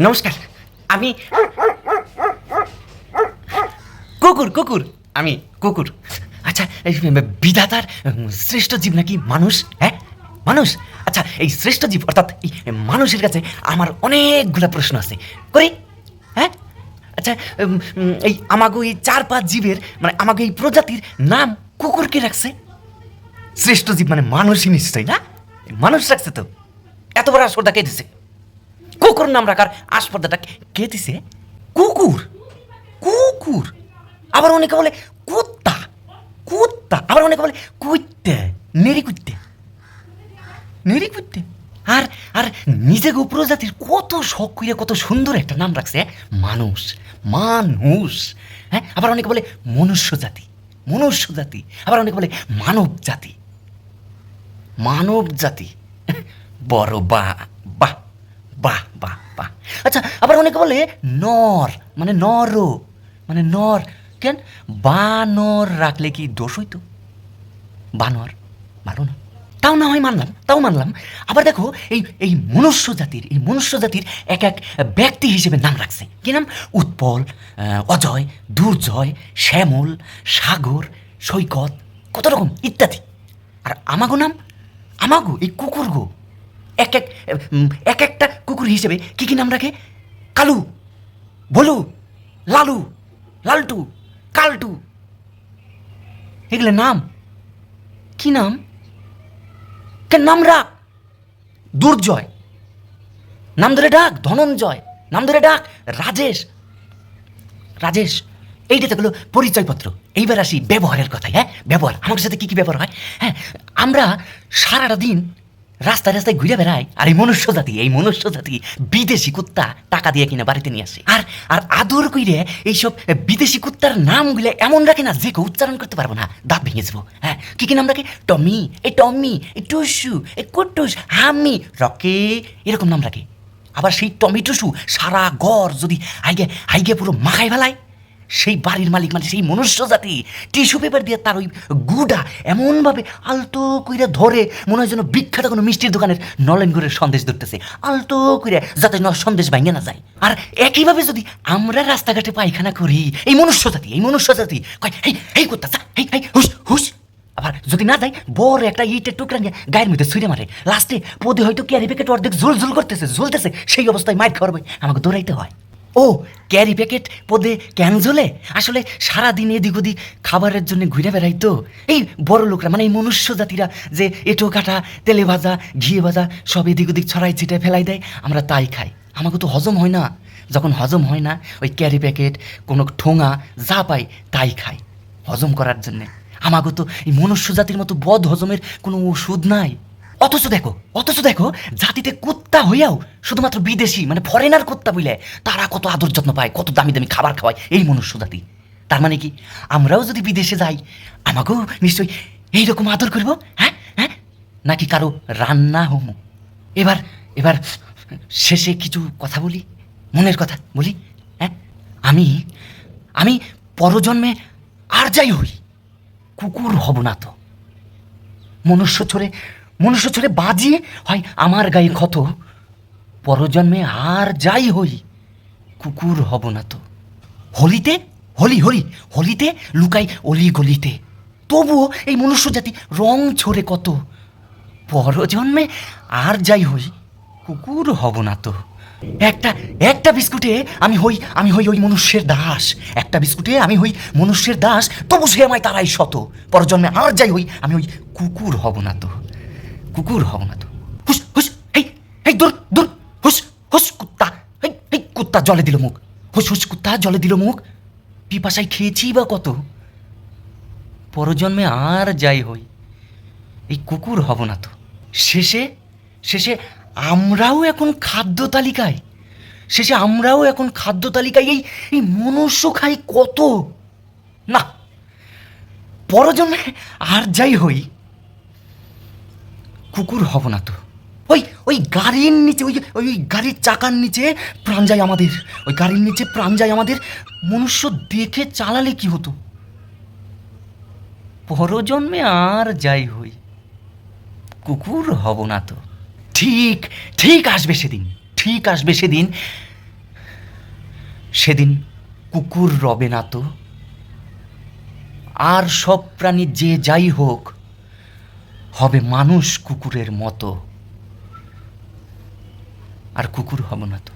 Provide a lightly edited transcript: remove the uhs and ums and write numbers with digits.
নমস্কার, আমি কুকুর কুকুর আমি কুকুর। আচ্ছা, এই বিধাতার শ্রেষ্ঠ জীব নাকি মানুষ? হ্যাঁ, মানুষ। আচ্ছা, এই শ্রেষ্ঠ জীব অর্থাৎ এই মানুষের কাছে আমার অনেকগুলা প্রশ্ন আছে, করি। হ্যাঁ, আচ্ছা, এই আমাগো এই 4-5 জীবের মানে আমাগো এই প্রজাতির নাম কুকুরকে রাখছে। শ্রেষ্ঠ জীব মানে মানুষই নিশ্চয়, না? মানুষ রাখছে তো, এত বড় আসপর্দা কে দিছে? কুকুর নাম রাখার আসপর্দাটা কে দিছে? কুকুর, কুকুর। আবার অনেকে বলে কুত্তা, কুত্তা। আবার অনেকে বলে কুত্তে, নেড়ি কুত্তে, নেড়ি কুত্তে। আর আর নিজে গো প্রজাতির কত শখ কইরা কত সুন্দর একটা নাম রাখছে, মানুষ, মানুষ। হ্যাঁ, আবার অনেকে বলে মনুষ্য জাতি, মনুষ্য জাতি। আবার অনেকে বলে মানব জাতি, মানব জাতি। বড় বাহ, বাহ, বাহ, বাহ, বাহ। আচ্ছা, আবার অনেকে বলে নর, মানে নর, মানে নর। কেন বানর রাখলে কি দোষ হইতো? বানর ভালো না, তাও না হয় মানলাম, তাও মানলাম। আবার দেখো, এই এই মনুষ্য জাতির, এই মনুষ্য জাতির এক এক ব্যক্তি হিসেবে নাম রাখছে। কি নাম? উৎপল, অজয়, দুর্জয়, শ্যামল, সাগর, সৈকত, কত রকম ইত্যাদি। আর আমাগো নাম, আমাগো এই কুকুর গো এক এক এক একটা কুকুর হিসেবে কি কি নাম রাখে? কালু, ভোলু, লালু, লালটু, কালটু। এগুলো নাম, কি নাম? কেন নাম রাখ? দুর্জয় নাম ধরে ডাক, ধনঞ্জয় নাম ধরে ডাক, রাজেশ, রাজেশ। এইটাতে হলো পরিচয়পত্র। এইবার আসি ব্যবহারের কথায়। হ্যাঁ, ব্যবহার, আমার সাথে কি কি ব্যবহার হয়? হ্যাঁ, আমরা সারাটা দিন রাস্তায় রাস্তায় ঘুরে বেড়াই, আর এই মনুষ্য জাতি, এই মনুষ্য জাতি বিদেশি কুত্তা টাকা দিয়ে কিনা বাড়িতে নিয়ে আসে। আর আর আদর কইরে এইসব বিদেশি কুত্তার নামগুলো এমন রাখে না যে কেউ উচ্চারণ করতে পারবো না, দাঁত ভেঙে যাবো। হ্যাঁ, কি কি নাম রাখে? টমি, এই টমি, এই টুসু, এই কুটুস, হামি, রকে, এরকম নাম রাখে। আবার সেই টমি টুসু সারা ঘর যদি হাইগে হাইগে পুরো মাখায় ফেলায়, সেই বাড়ির মালিক মানে সেই মনুষ্য জাতি টিস্যু পেপার দিয়ে তার ওই গুড়া এমনভাবে আলতো কইরা ধরে, মনে হয় যেন বিখ্যাত কোনো মিষ্টির দোকানের নলেন গুড়ের সন্দেশ ধরতেছে, আলতো কইরা, যাতে সন্দেশ ভাঙে না যায়। আর একইভাবে যদি আমরা রাস্তাঘাটে পায়খানা করি, এই মনুষ্য জাতি, এই মনুষ্য জাতি কয় হেই হেই করতে হেই হেই হুস হুস। আবার যদি না যায়, বড় একটা ইটের টুকরা নিয়ে গায়ের মধ্যে ছুঁড়ে মারে। লাস্টে পদে হয়তো ক্যারি প্যাকেট অর্ধেক ঝোল ঝোল করতেছে, ঝুলতেছে, সেই অবস্থায় মাইর খাওয়াবে, আমাকে দৌড়াইতে হয়। ও, ক্যারি প্যাকেট পদে ক্যান ঝোলে আসলে সারাদিন এদিক ওদিক খাবারের জন্য ঘুরে বেড়াই তো এই বড় লোকরা, মানে এই মনুষ্য জাতিরা, যে এঁটো কাটা, তেলে ভাজা, ঘিয়ে ভাজা সব এদিক ওদিক ছড়াই ছিটায় ফেলাই দেয়, আমরা তাই খাই। আমাকে তো হজম হয় না। যখন হজম হয় না, ওই ক্যারি প্যাকেট, কোনো ঠোঙা যা পাই তাই খাই হজম করার জন্যে। আমাকে তো এই মনুষ্য জাতির মতো বদ হজমের কোনো ওষুধ নাই। অথচ দেখো, অথচ দেখো, জাতিতে কুত্তা হইয়াও শুধুমাত্র বিদেশি মানে ফরেনার কুত্তা বইলে তারা কত আদর যত্ন পায়, কত দামি দামি খাবার খাওয়ায় এই মনুষ্য জাতি। তার মানে কি আমরাও যদি বিদেশে যাই, আমাকেও নিশ্চয়ই এইরকম আদর করবো? হ্যাঁ, হ্যাঁ, নাকি কারো রান্না হোমো? এবার এবার শেষে কিছু কথা বলি, মনের কথা বলি। হ্যাঁ, আমি আমি পরজন্মে আর যাই হই, কুকুর হব না তো। মনুষ্য ছড়ে বাজিয়ে হয় আমার গায়ে ক্ষত, পরজন্মে আর যাই হই, কুকুর হব না তো। হোলিতে, হোলি হোলি হোলিতে লুকাই অলি গলিতে, তবুও এই মনুষ্য জাতি রং ছড়ে কত, পরজন্মে আর যাই হই, কুকুর হব না তো। একটা একটা বিস্কুটে আমি হই ওই মনুষ্যের দাস, একটা বিস্কুটে আমি হই মনুষ্যের দাস, তবু সে আমায় তারাই শত, পরজন্মে আর যাই হই, আমি ওই কুকুর হব না তো, কুকুর হব না তো। হুস হুস, হেই হেই, দূর দূর, হুস হুস কুত্তা, হেই হেই কুত্তা জলে দিল মুখ, হুস হুস কুত্তা জলে দিল মুখ, পিপাসায় খেয়েছি বা কত, পরজন্মে আর যাই হই, এই কুকুর হব না তো। শেষে শেষে আমরাও এখন খাদ্য তালিকায়, শেষে আমরাও এখন খাদ্য তালিকায়, এই এই মনুষ্য খাই কত না, পরজন্মে আর যাই হই, কুকুর হব না তো। ওই ওই গাড়ির নিচে, ওই ওই গাড়ির চাকার নিচে প্রাণ যায় আমাদের, ওই গাড়ির নিচে প্রাণ যায় আমাদের, মনুষ্য দেখে চালালে কি হতো, পরজন্মে আর যাই হই, কুকুর হব না তো। ঠিক ঠিক আসবে সেদিন, ঠিক আসবে সেদিন, সেদিন কুকুর রবে না তো, আর সব প্রাণী যে যাই হোক হবে মানুষ কুকুরের মতো, আর কুকুর হব না তো।